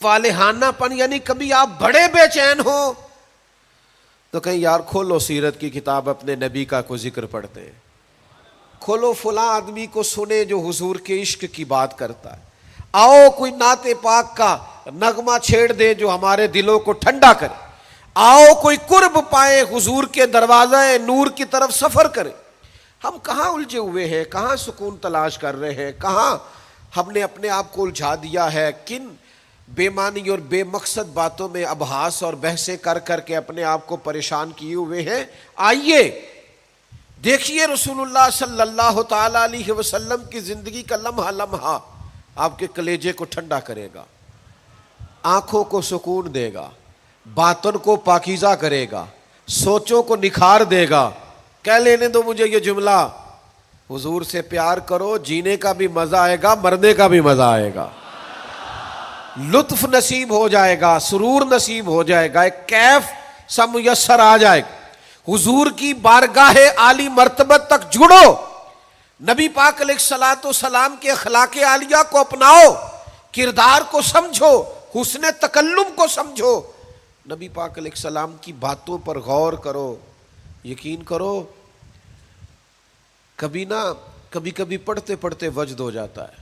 والہانہ پن یعنی کبھی آپ بڑے بے چین ہو تو کہیں یار کھولو سیرت کی کتاب، اپنے نبی کا کوئی ذکر پڑھتے ہیں، کھولو فلاں آدمی کو سنے جو حضور کے عشق کی بات کرتا ہے، آؤ کوئی نعت پاک کا نغمہ چھیڑ دے جو ہمارے دلوں کو ٹھنڈا کرے، آؤ کوئی قرب پائے حضور کے دروازہ نور کی طرف سفر کرے۔ ہم کہاں الجھے ہوئے ہیں، کہاں سکون تلاش کر رہے ہیں، کہاں ہم نے اپنے آپ کو الجھا دیا ہے، کن بے معنی اور بے مقصد باتوں میں ابحاث اور بحثیں کر کر کے اپنے آپ کو پریشان کیے ہوئے ہیں۔ آئیے دیکھیے رسول اللہ صلی اللہ تعالی علیہ وسلم کی زندگی کا لمحہ لمحہ آپ کے کلیجے کو ٹھنڈا کرے گا، آنکھوں کو سکون دے گا، باطن کو پاکیزہ کرے گا، سوچوں کو نکھار دے گا۔ کہہ لینے دو مجھے یہ جملہ، حضور سے پیار کرو، جینے کا بھی مزہ آئے گا، مرنے کا بھی مزہ آئے گا، لطف نصیب ہو جائے گا، سرور نصیب ہو جائے گا، ایک کیف سا میسر آ جائے گا۔ حضور کی بارگاہ عالی مرتبت تک جڑو، نبی پاک علیہ الصلوۃ والسلام کے اخلاق عالیہ کو اپناؤ، کردار کو سمجھو، حسن تکلم کو سمجھو، نبی پاک علیہ السلام کی باتوں پر غور کرو۔ یقین کرو کبھی کبھی پڑھتے پڑھتے وجد ہو جاتا ہے،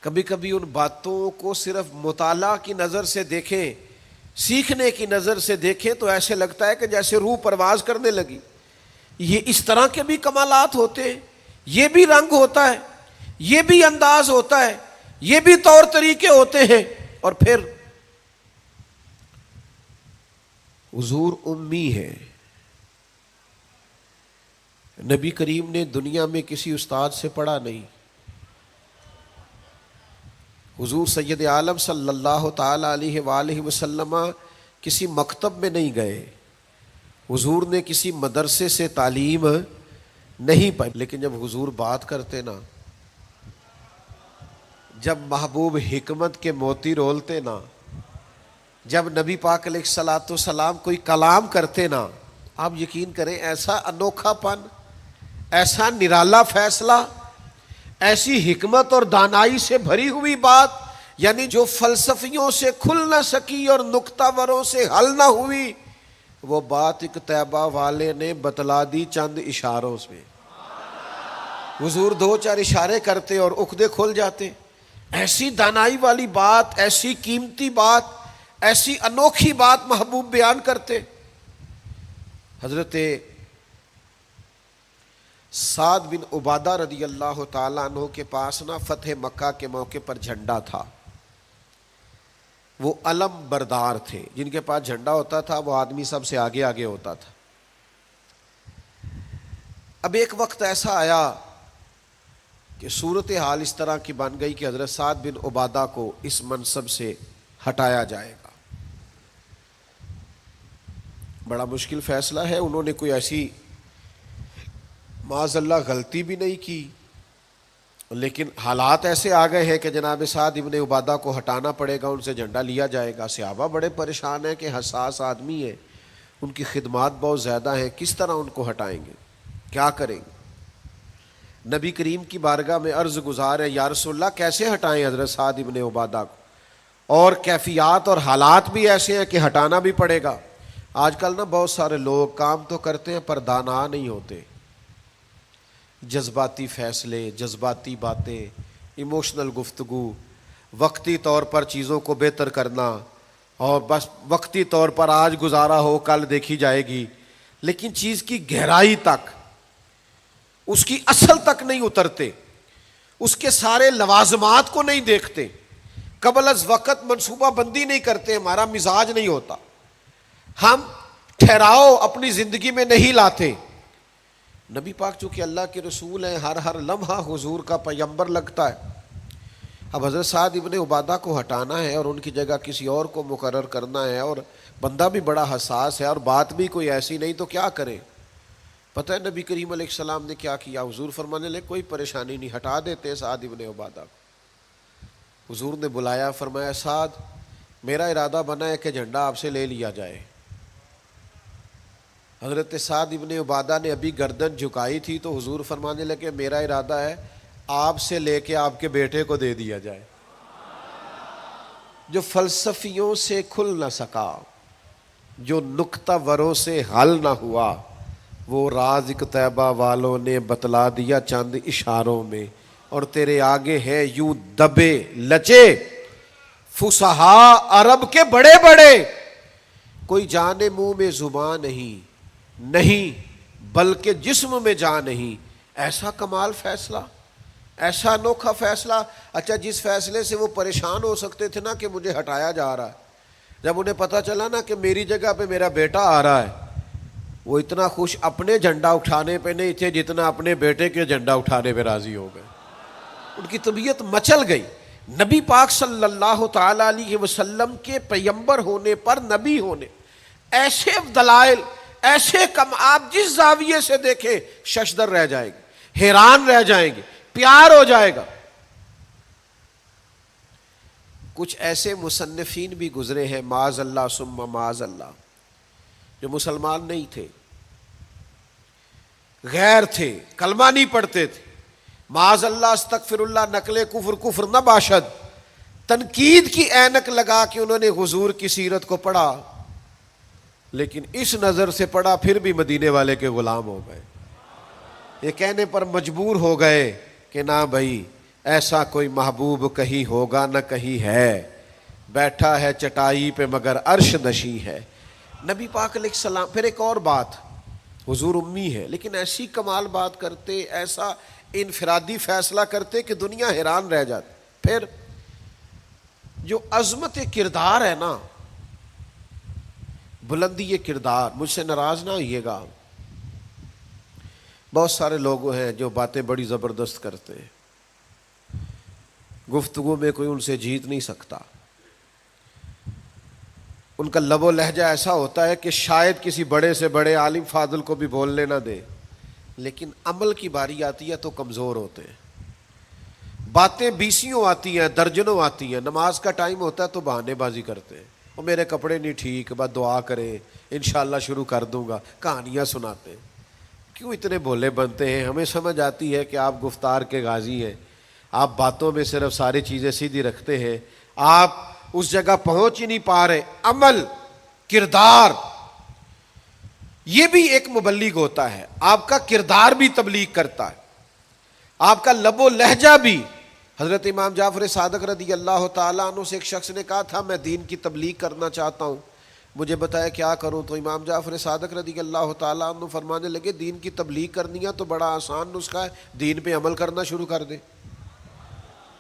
کبھی کبھی ان باتوں کو صرف مطالعہ کی نظر سے دیکھیں، سیکھنے کی نظر سے دیکھیں تو ایسے لگتا ہے کہ جیسے روح پرواز کرنے لگی۔ یہ اس طرح کے بھی کمالات ہوتے ہیں، یہ بھی رنگ ہوتا ہے، یہ بھی انداز ہوتا ہے، یہ بھی طور طریقے ہوتے ہیں۔ اور پھر حضور امی ہے، نبی کریم نے دنیا میں کسی استاد سے پڑھا نہیں، حضور سید عالم صلی اللہ تعالی علیہ وآلہ وسلم کسی مکتب میں نہیں گئے، حضور نے کسی مدرسے سے تعلیم نہیں پائی، لیکن جب حضور بات کرتے نا، جب محبوب حکمت کے موتی رولتے نا، جب نبی پاک علیہ الصلوۃ والسلام کوئی کلام کرتے نا، آپ یقین کریں ایسا انوکھا پن، ایسا نرالا فیصلہ، ایسی حکمت اور دانائی سے بھری ہوئی بات، یعنی جو فلسفیوں سے کھل نہ سکی اور نکتہ وروں سے حل نہ ہوئی، وہ بات ایک طیبہ والے نے بتلا دی چند اشاروں سے۔ حضور دو چار اشارے کرتے اور عقدے کھل جاتے۔ ایسی دانائی والی بات، ایسی قیمتی بات، ایسی انوکھی بات محبوب بیان کرتے۔ حضرت سعد بن عبادہ رضی اللہ تعالیٰ عنہ کے پاس نا فتح مکہ کے موقع پر جھنڈا تھا، وہ علم بردار تھے، جن کے پاس جھنڈا ہوتا تھا وہ آدمی سب سے آگے آگے ہوتا تھا۔ اب ایک وقت ایسا آیا کہ صورتحال اس طرح کی بن گئی کہ حضرت سعد بن عبادہ کو اس منصب سے ہٹایا جائے گا۔ بڑا مشکل فیصلہ ہے، انہوں نے کوئی ایسی معاذ اللہ غلطی بھی نہیں کی، لیکن حالات ایسے آ گئے ہیں کہ جناب سعد ابن عبادہ کو ہٹانا پڑے گا، ان سے جھنڈا لیا جائے گا۔ صحابہ بڑے پریشان ہیں کہ حساس آدمی ہے، ان کی خدمات بہت زیادہ ہیں، کس طرح ان کو ہٹائیں گے، کیا کریں گے؟ نبی کریم کی بارگاہ میں عرض گزار ہے، یا رسول اللہ کیسے ہٹائیں حضرت سعد ابن عبادہ کو؟ اور کیفیات اور حالات بھی ایسے ہیں کہ ہٹانا بھی پڑے گا۔ آج کل نا بہت سارے لوگ کام تو کرتے ہیں پر دانا نہیں ہوتے، جذباتی فیصلے، جذباتی باتیں، ایموشنل گفتگو، وقتی طور پر چیزوں کو بہتر کرنا، اور بس وقتی طور پر آج گزارا ہو کل دیکھی جائے گی، لیکن چیز کی گہرائی تک، اس کی اصل تک نہیں اترتے، اس کے سارے لوازمات کو نہیں دیکھتے، قبل از وقت منصوبہ بندی نہیں کرتے۔ ہمارا مزاج نہیں ہوتا، ہم ٹھہراؤ اپنی زندگی میں نہیں لاتے۔ نبی پاک چونکہ اللہ کے رسول ہیں، ہر لمحہ حضور کا پیغمبر لگتا ہے۔ اب حضرت سعد ابن عبادہ کو ہٹانا ہے اور ان کی جگہ کسی اور کو مقرر کرنا ہے، اور بندہ بھی بڑا حساس ہے اور بات بھی کوئی ایسی نہیں، تو کیا کریں؟ پتہ ہے نبی کریم علیہ السلام نے کیا کیا؟ حضور فرمانے لگے کوئی پریشانی نہیں، ہٹا دیتے سعد ابن عبادہ کو۔ حضور نے بلایا، فرمایا سعد میرا ارادہ بنا ہے کہ جھنڈا آپ سے لے لیا جائے۔ حضرت سعد ابن عبادہ نے ابھی گردن جھکائی تھی تو حضور فرمانے لگے میرا ارادہ ہے آپ سے لے کے آپ کے بیٹے کو دے دیا جائے۔ جو فلسفیوں سے کھل نہ سکا، جو نکتہ وروں سے حل نہ ہوا، وہ راز ایک طیبہ والوں نے بتلا دیا چند اشاروں میں، اور تیرے آگے ہے یوں دبے لچے فصحا عرب کے بڑے بڑے، کوئی جانے منہ میں زبان نہیں بلکہ جسم میں جان نہیں۔ ایسا کمال فیصلہ، ایسا انوکھا فیصلہ۔ اچھا، جس فیصلے سے وہ پریشان ہو سکتے تھے نا کہ مجھے ہٹایا جا رہا ہے، جب انہیں پتہ چلا نا کہ میری جگہ پہ میرا بیٹا آ رہا ہے، وہ اتنا خوش اپنے جھنڈا اٹھانے پہ نہیں تھے جتنا اپنے بیٹے کے جھنڈا اٹھانے پہ راضی ہو گئے۔ ان کی طبیعت مچل گئی۔ نبی پاک صلی اللہ تعالی علیہ وسلم کے پیغمبر ہونے پر، نبی ہونے، ایسے دلائل، ایسے کم، آپ جس زاویے سے دیکھیں ششدر رہ جائیں گے، حیران رہ جائیں گے، پیار ہو جائے گا۔ کچھ ایسے مصنفین بھی گزرے ہیں معاذ اللہ ثم معاذ اللہ، جو مسلمان نہیں تھے، غیر تھے، کلمہ نہیں پڑھتے تھے، معاذ اللہ استغفر اللہ، نقل کفر نہ باشد، تنقید کی اینک لگا کے انہوں نے حضور کی سیرت کو پڑھا، لیکن اس نظر سے پڑھا پھر بھی مدینے والے کے غلام ہو گئے۔ یہ کہنے پر مجبور ہو گئے کہ نہ بھائی، ایسا کوئی محبوب کہیں ہوگا نہ کہیں ہے، بیٹھا ہے چٹائی پہ مگر عرش نشیں ہے۔ نبی پاک علیہ السلام، پھر ایک اور بات، حضور امی ہے لیکن ایسی کمال بات کرتے، ایسا انفرادی فیصلہ کرتے کہ دنیا حیران رہ جاتی۔ پھر جو عظمت کردار ہے نا، بلندی یہ کردار، مجھ سے ناراض نہ ہوئیے گا، بہت سارے لوگ ہیں جو باتیں بڑی زبردست کرتے ہیں، گفتگو میں کوئی ان سے جیت نہیں سکتا، ان کا لب و لہجہ ایسا ہوتا ہے کہ شاید کسی بڑے سے بڑے عالم فاضل کو بھی بولنے نہ دے، لیکن عمل کی باری آتی ہے تو کمزور ہوتے ہیں۔ باتیں بیسیوں آتی ہیں، درجنوں آتی ہیں، نماز کا ٹائم ہوتا ہے تو بہانے بازی کرتے ہیں، وہ میرے کپڑے نہیں ٹھیک، بس دعا کریں انشاءاللہ شروع کر دوں گا، کہانیاں سناتے ہیں۔ کیوں اتنے بھولے بنتے ہیں؟ ہمیں سمجھ آتی ہے کہ آپ گفتار کے غازی ہیں، آپ باتوں میں صرف ساری چیزیں سیدھی رکھتے ہیں، آپ اس جگہ پہنچ ہی نہیں پا رہے۔ عمل، کردار، یہ بھی ایک مبلغ ہوتا ہے، آپ کا کردار بھی تبلیغ کرتا ہے، آپ کا لب و لہجہ بھی۔ حضرت امام جعفر صادق رضی اللہ تعالیٰ عنہ سے ایک شخص نے کہا تھا میں دین کی تبلیغ کرنا چاہتا ہوں، مجھے بتایا کیا کروں؟ تو امام جعفر صادق رضی اللہ تعالیٰ عنہ فرمانے لگے دین کی تبلیغ کرنی ہے تو بڑا آسان نسخہ ہے، دین پہ عمل کرنا شروع کر دے،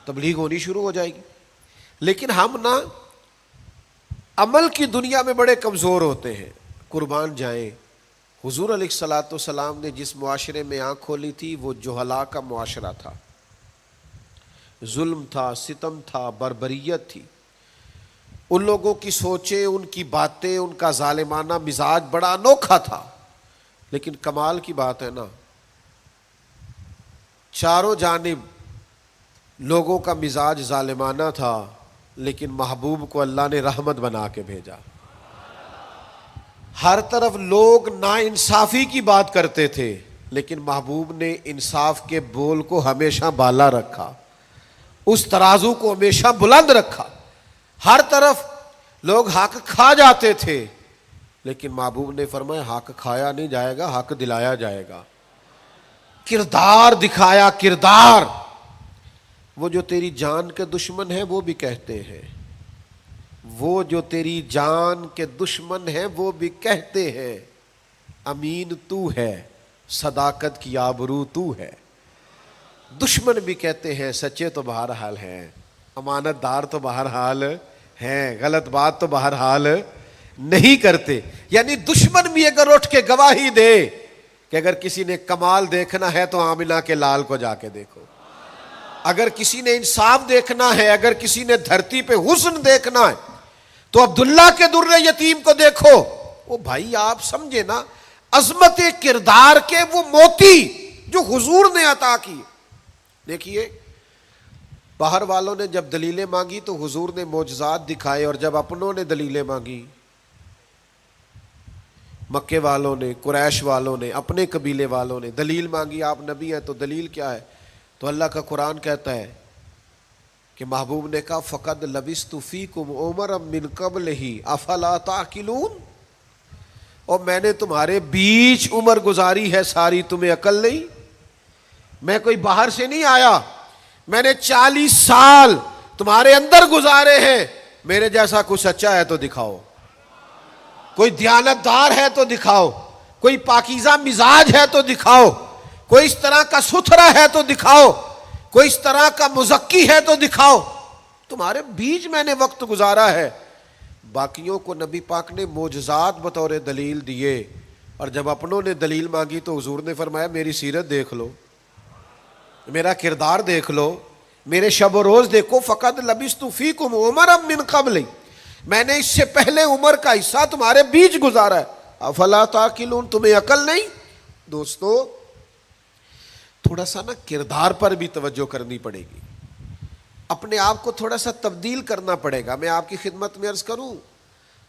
تبلیغ ہونی شروع ہو جائے گی۔ لیکن ہم نا عمل کی دنیا میں بڑے کمزور ہوتے ہیں، قربان جائیں۔ حضور علیہ الصلوۃ والسلام نے جس معاشرے میں آنکھ کھولی تھی وہ جہلا کا معاشرہ تھا، ظلم تھا، ستم تھا، بربریت تھی۔ ان لوگوں کی سوچیں، ان کی باتیں، ان کا ظالمانہ مزاج بڑا انوکھا تھا، لیکن کمال کی بات ہے نا، چاروں جانب لوگوں کا مزاج ظالمانہ تھا، لیکن محبوب کو اللہ نے رحمت بنا کے بھیجا۔ ہر طرف لوگ ناانصافی کی بات کرتے تھے، لیکن محبوب نے انصاف کے بول کو ہمیشہ بالا رکھا، اس ترازو کو ہمیشہ بلند رکھا۔ ہر طرف لوگ حق کھا جاتے تھے، لیکن محبوب نے فرمایا حق کھایا نہیں جائے گا، حق دلایا جائے گا۔ کردار دکھایا، کردار۔ وہ جو تیری جان کے دشمن ہیں وہ بھی کہتے ہیں، وہ جو تیری جان کے دشمن ہیں وہ بھی کہتے ہیں امین تو ہے، صداقت کی آبرو تو ہے۔ دشمن بھی کہتے ہیں سچے تو بہرحال ہیں، امانت دار تو بہرحال ہیں، غلط بات تو بہرحال نہیں کرتے۔ یعنی دشمن بھی اگر اٹھ کے گواہی دے کہ اگر کسی نے کمال دیکھنا ہے تو آمنہ کے لال کو جا کے دیکھو، اگر کسی نے انصاف دیکھنا ہے، اگر کسی نے دھرتی پہ حسن دیکھنا ہے تو عبداللہ کے در یتیم کو دیکھو۔ وہ بھائی آپ سمجھے نا عظمت کردار کے وہ موتی جو حضور نے عطا کی۔ دیکھیے باہر والوں نے جب دلیلیں مانگی تو حضور نے معجزات دکھائے، اور جب اپنوں نے دلیلیں مانگی، مکے والوں نے، قریش والوں نے، اپنے قبیلے والوں نے دلیل مانگی، آپ نبی ہیں تو دلیل کیا ہے؟ تو اللہ کا قرآن کہتا ہے کہ محبوب نے کہا فقد لبثت فیکم عمرا من قبلہ افلا تعقلون، اور میں نے تمہارے بیچ عمر گزاری ہے ساری، تمہیں عقل نہیں؟ میں کوئی باہر سے نہیں آیا، میں نے 40 سال تمہارے اندر گزارے ہیں، میرے جیسا کوئی سچا ہے تو دکھاؤ، کوئی دیانتدار ہے تو دکھاؤ، کوئی پاکیزہ مزاج ہے تو دکھاؤ، کوئی اس طرح کا ستھرا ہے تو دکھاؤ، کوئی اس طرح کا مزکی ہے تو دکھاؤ، تمہارے بیچ میں نے وقت گزارا ہے۔ باقیوں کو نبی پاک نے معجزات بطور دلیل دیے، اور جب اپنوں نے دلیل مانگی تو حضور نے فرمایا میری سیرت دیکھ لو، میرا کردار دیکھ لو، میرے شب و روز دیکھو، فقد لبثت فیکم عمرا من قبل، میں نے اس سے پہلے عمر کا حصہ تمہارے بیچ گزارا ہے، افلا تعقلون، تمہیں عقل نہیں؟ دوستو تھوڑا سا نا کردار پر بھی توجہ کرنی پڑے گی، اپنے آپ کو تھوڑا سا تبدیل کرنا پڑے گا۔ میں آپ کی خدمت میں عرض کروں،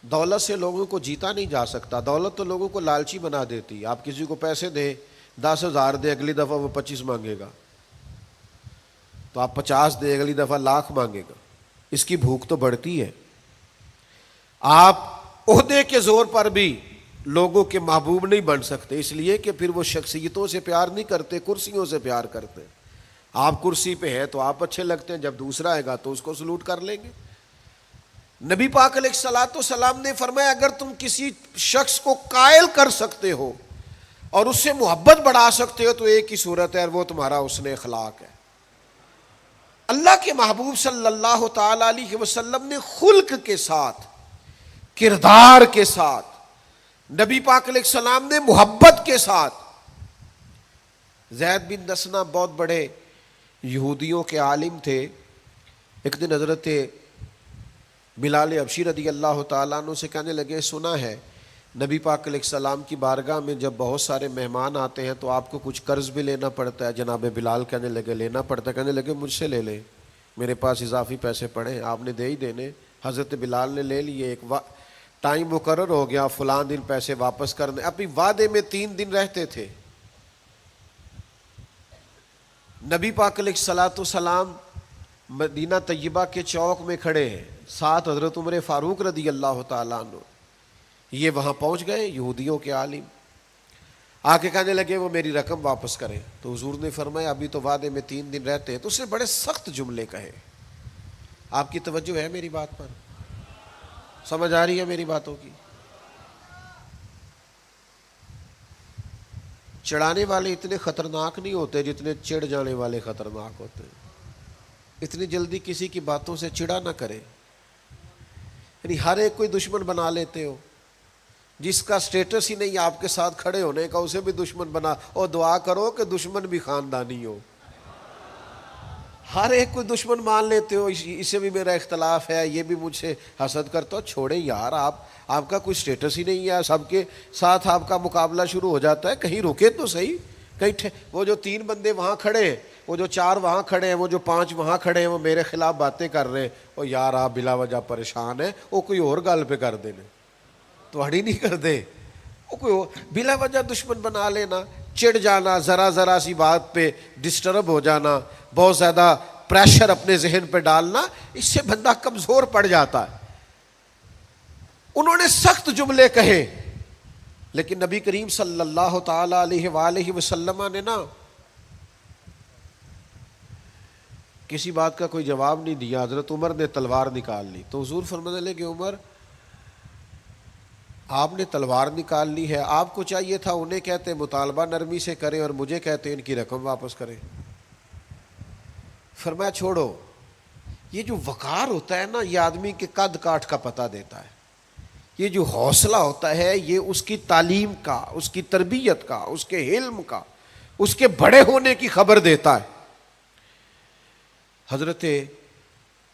دولت سے لوگوں کو جیتا نہیں جا سکتا، دولت تو لوگوں کو لالچی بنا دیتی ہے۔ آپ کسی کو پیسے دیں، 10,000 دیں، اگلی دفعہ وہ 25 مانگے گا، تو آپ 50 دیں، اگلی دفعہ 1,00,000 مانگے گا، اس کی بھوک تو بڑھتی ہے۔ آپ عہدے کے زور پر بھی لوگوں کے محبوب نہیں بن سکتے، اس لیے کہ پھر وہ شخصیتوں سے پیار نہیں کرتے، کرسیوں سے پیار کرتے۔ آپ کرسی پہ ہیں تو آپ اچھے لگتے ہیں، جب دوسرا آئے گا تو اس کو سلوٹ کر لیں گے۔ نبی پاک علیہ الصلوۃ والسلام نے فرمایا اگر تم کسی شخص کو قائل کر سکتے ہو اور اس سے محبت بڑھا سکتے ہو تو ایک ہی صورت ہے، اور وہ تمہارا حسن اخلاق ہے۔ اللہ کے محبوب صلی اللہ تعالی علیہ وسلم نے خلق کے ساتھ، کردار کے ساتھ، نبی پاک علیہ السلام نے محبت کے ساتھ، زید بن دسنہ بہت بڑے یہودیوں کے عالم تھے، ایک دن حضرت بلال حبشی رضی اللہ تعالیٰ عنہ سے کہنے لگے سنا ہے نبی پاک علیہ السلام کی بارگاہ میں جب بہت سارے مہمان آتے ہیں تو آپ کو کچھ قرض بھی لینا پڑتا ہے۔ جناب بلال کہنے لگے لینا پڑتا ہے، کہنے لگے مجھ سے لے لیں، میرے پاس اضافی پیسے پڑے ہیں، آپ نے دے ہی دینے۔ حضرت بلال نے لے لیے، ایک ٹائم مقرر ہو گیا، فلاں دن پیسے واپس کرنے، اپنی وعدے میں 3 دن رہتے تھے۔ نبی پاک علیہ الصلوۃ والسلام مدینہ طیبہ کے چوک میں کھڑے ہیں، ساتھ حضرت عمر فاروق رضی اللہ تعالیٰ عنہ، یہ وہاں پہنچ گئے یہودیوں کے عالم، آ کے کہنے لگے وہ میری رقم واپس کریں، تو حضور نے فرمایا ابھی تو وعدے میں 3 دن رہتے ہیں، تو اس نے بڑے سخت جملے کہے۔ آپ کی توجہ ہے میری بات پر؟ سمجھ آ رہی ہے میری باتوں کی؟ چڑھانے والے اتنے خطرناک نہیں ہوتے جتنے چڑھ جانے والے خطرناک ہوتے ہیں۔ اتنی جلدی کسی کی باتوں سے چڑھا نہ کرے، یعنی ہر ایک کوئی دشمن بنا لیتے ہو، جس کا سٹیٹس ہی نہیں آپ کے ساتھ کھڑے ہونے کا اسے بھی دشمن بنا، اور دعا کرو کہ دشمن بھی خاندانی ہو۔ ہر ایک کوئی دشمن مان لیتے ہو، اس سے بھی میرا اختلاف ہے، یہ بھی مجھ سے حسد کرتا ہو، چھوڑے یار، آپ کا کوئی سٹیٹس ہی نہیں ہے، سب کے ساتھ آپ کا مقابلہ شروع ہو جاتا ہے، کہیں رکے تو صحیح، کہیں وہ جو 3 بندے وہاں کھڑے ہیں، وہ جو 4 وہاں کھڑے ہیں، وہ جو 5 وہاں کھڑے ہیں، وہ میرے خلاف باتیں کر رہے ہیں، وہ یار آپ بلا وجہ پریشان ہیں، وہ کوئی اور گل پہ کر دینے تو ہڑی نہیں کر دے، وہ کوئی بلا وجہ دشمن بنا لینا، چڑ جانا، ذرا سی بات پہ ڈسٹرب ہو جانا، بہت زیادہ پریشر اپنے ذہن پہ ڈالنا، اس سے بندہ کمزور پڑ جاتا ہے۔ انہوں نے سخت جملے کہے، لیکن نبی کریم صلی اللہ تعالی علیہ وآلہ وسلم نے نا کسی بات کا کوئی جواب نہیں دیا۔ حضرت عمر نے تلوار نکال لی، تو حضور فرمانے لگے کہ عمر آپ نے تلوار نکال لی ہے، آپ کو چاہیے تھا انہیں کہتے مطالبہ نرمی سے کریں اور مجھے کہتے ان کی رقم واپس کریں۔ فرمایا چھوڑو، یہ جو وقار ہوتا ہے نا، یہ آدمی کے قد کاٹ کا پتہ دیتا ہے، یہ جو حوصلہ ہوتا ہے یہ اس کی تعلیم کا، اس کی تربیت کا، اس کے علم کا، اس کے بڑے ہونے کی خبر دیتا ہے۔ حضرت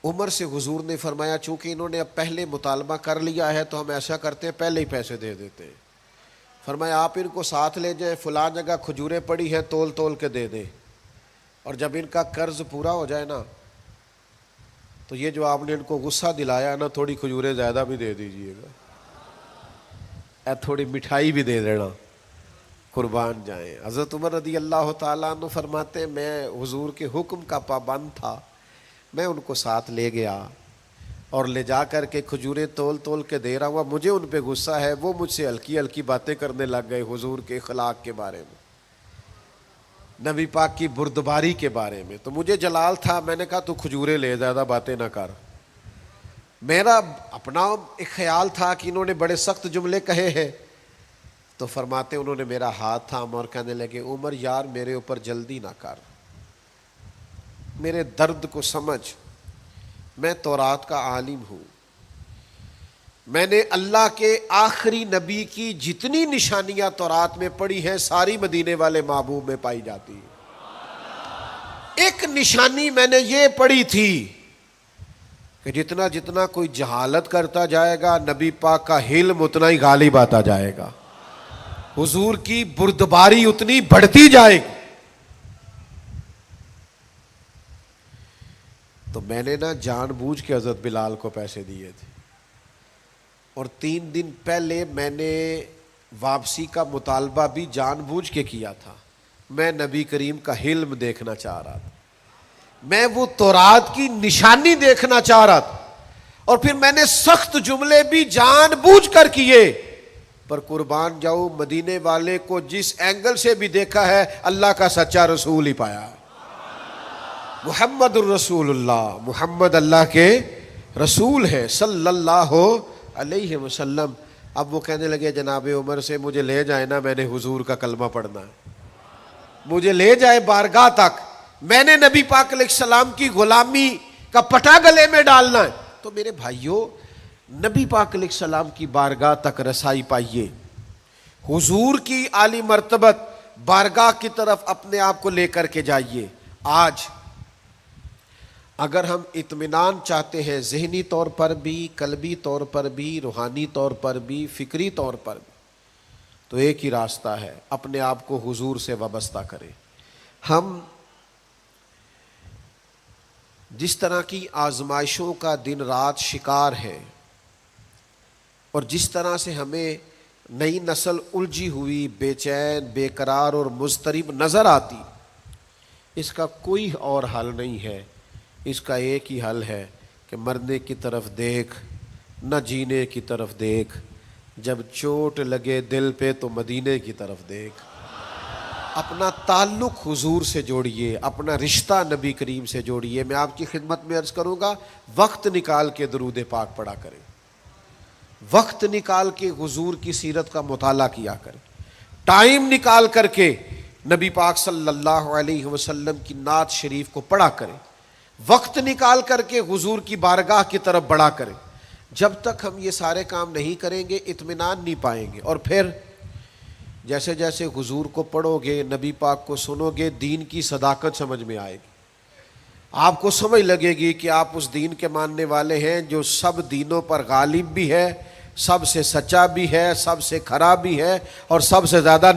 عمر سے حضور نے فرمایا چونکہ انہوں نے اب پہلے مطالبہ کر لیا ہے تو ہم ایسا کرتے ہیں پہلے ہی پیسے دے دیتے ہیں۔ فرمایا آپ ان کو ساتھ لے جائیں، فلاں جگہ کھجوریں پڑی ہیں تول تول کے دے دیں، اور جب ان کا قرض پورا ہو جائے نا تو یہ جو آپ نے ان کو غصہ دلایا نا، تھوڑی کھجوریں زیادہ بھی دے دیجئے گا، تھوڑی مٹھائی بھی دے دینا، قربان جائیں۔ حضرت عمر رضی اللہ تعالیٰ عنہ فرماتے ہیں میں حضور کے حکم کا پابند تھا، میں ان کو ساتھ لے گیا اور لے جا کر کے کھجوریں تول تول کے دے رہا ہوا. مجھے ان پہ غصہ ہے, وہ مجھ سے ہلکی ہلکی باتیں کرنے لگ گئے حضور کے اخلاق کے بارے میں, نبی پاک کی بردباری کے بارے میں. تو مجھے جلال تھا, میں نے کہا تو کھجوریں لے, زیادہ باتیں نہ کر. میرا اپنا ایک خیال تھا کہ انہوں نے بڑے سخت جملے کہے ہیں. تو فرماتے انہوں نے میرا ہاتھ تھاما اور کہنے لگے عمر یار میرے اوپر جلدی نہ کر, میرے درد کو سمجھ, میں تورات کا عالم ہوں, میں نے اللہ کے آخری نبی کی جتنی نشانیاں تورات میں پڑھی ہیں ساری مدینے والے محبوب میں پائی جاتی ہیں. ایک نشانی میں نے یہ پڑھی تھی کہ جتنا جتنا کوئی جہالت کرتا جائے گا نبی پاک کا علم اتنا ہی غالب آتا جائے گا, حضور کی بردباری اتنی بڑھتی جائے گی. تو میں نے نا جان بوجھ کے حضرت بلال کو پیسے دیے تھے, اور 3 دن پہلے میں نے واپسی کا مطالبہ بھی جان بوجھ کے کیا تھا. میں نبی کریم کا حلم دیکھنا چاہ رہا تھا, میں وہ تورات کی نشانی دیکھنا چاہ رہا تھا, اور پھر میں نے سخت جملے بھی جان بوجھ کر کیے. پر قربان جاؤ مدینے والے کو جس اینگل سے بھی دیکھا ہے اللہ کا سچا رسول ہی پایا. محمد الرسول اللہ, محمد اللہ کے رسول ہے صلی اللہ علیہ وسلم. اب وہ کہنے لگے جناب عمر سے مجھے لے جائے نا, میں نے حضور کا کلمہ پڑھنا ہے, مجھے لے جائے بارگاہ تک, میں نے نبی پاک علیہ السلام کی غلامی کا پٹا گلے میں ڈالنا ہے. تو میرے بھائیوں نبی پاک علیہ السلام کی بارگاہ تک رسائی پائیے, حضور کی عالی مرتبت بارگاہ کی طرف اپنے آپ کو لے کر کے جائیے. آج اگر ہم اطمینان چاہتے ہیں ذہنی طور پر بھی, قلبی طور پر بھی, روحانی طور پر بھی, فکری طور پر بھی, تو ایک ہی راستہ ہے, اپنے آپ کو حضور سے وابستہ کریں. ہم جس طرح کی آزمائشوں کا دن رات شکار ہے, اور جس طرح سے ہمیں نئی نسل الجھی ہوئی, بے چین, بے قرار اور مضطرب نظر آتی, اس کا کوئی اور حل نہیں ہے. اس کا ایک ہی حل ہے کہ مرنے کی طرف دیکھ, نہ جینے کی طرف دیکھ, جب چوٹ لگے دل پہ تو مدینے کی طرف دیکھ. اپنا تعلق حضور سے جوڑیے, اپنا رشتہ نبی کریم سے جوڑیے. میں آپ کی خدمت میں عرض کروں گا وقت نکال کے درود پاک پڑھا کریں, وقت نکال کے حضور کی سیرت کا مطالعہ کیا کریں, ٹائم نکال کر کے نبی پاک صلی اللہ علیہ وسلم کی نعت شریف کو پڑھا کریں, وقت نکال کر کے حضور کی بارگاہ کی طرف بڑھا کریں. جب تک ہم یہ سارے کام نہیں کریں گے اطمینان نہیں پائیں گے. اور پھر جیسے جیسے حضور کو پڑھو گے, نبی پاک کو سنو گے, دین کی صداقت سمجھ میں آئے گی. آپ کو سمجھ لگے گی کہ آپ اس دین کے ماننے والے ہیں جو سب دینوں پر غالب بھی ہے, سب سے سچا بھی ہے, سب سے کھرا بھی ہے, اور سب سے زیادہ